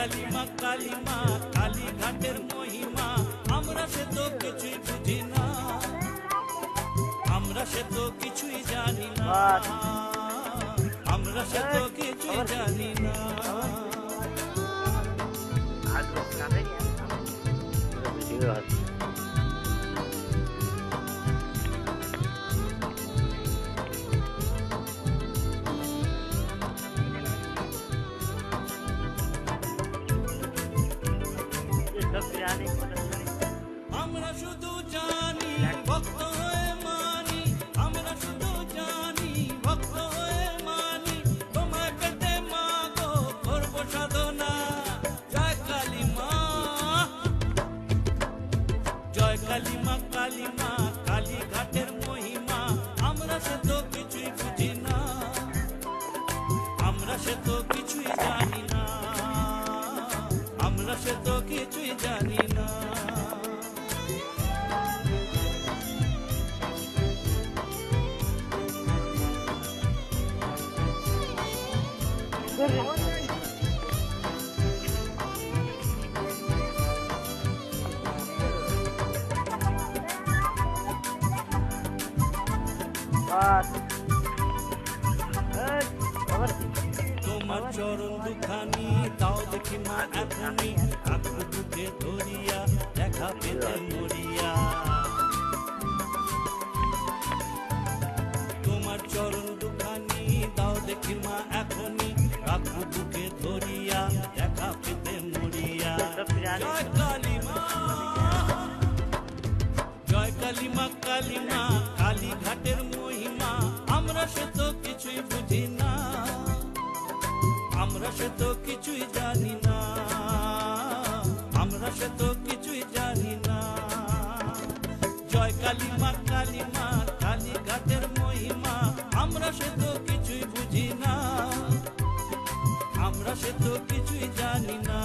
কালিমা কালিমা কালীঘাটের মহিমা আমরা সে তো কিছুই বুঝি না, আমরা সে তো কিছুই জানি না, আমরা সে তো কিছুই জানি না। আমরা শুধু জানি ভক্ত হয়ে মানি, আমরা শুধু জানি ভক্ত হয়ে মানি, তোমায় পেতে মাগো করবো সাধনা। জয় কালিমা, জয় কালিমা কালিমা কালীঘাটের মহিমা আমরা সে তো কিছুই বুঝি না, আমরা সে তো কিছুই জানি না, আমরা সে তো কিছুই জানি না। তোমার চরণ দুখানি তাও দেখি মা এখনই, কাকু বুকে ধরিয়া দেখা পেতে মরিয়া। তোমার চরণ দুখানি তাও দেখি মা এখনই, কাকু বুকে ধরিয়া দেখা পেতে মরিয়া। জয় কালিমা, জয় কালিমা কালিমা কালীঘাটের মহিমা আমরা সে তো কিছুই বুঝি না, আমরা সে তো কিছুই জানি না, আমরা সে তো কিছুই জানি না। জয় কালিমা কালিমা কালীঘাটের মহিমা আমরা সে তো কিছুই বুঝি না, আমরা সে তো কিছুই জানি না।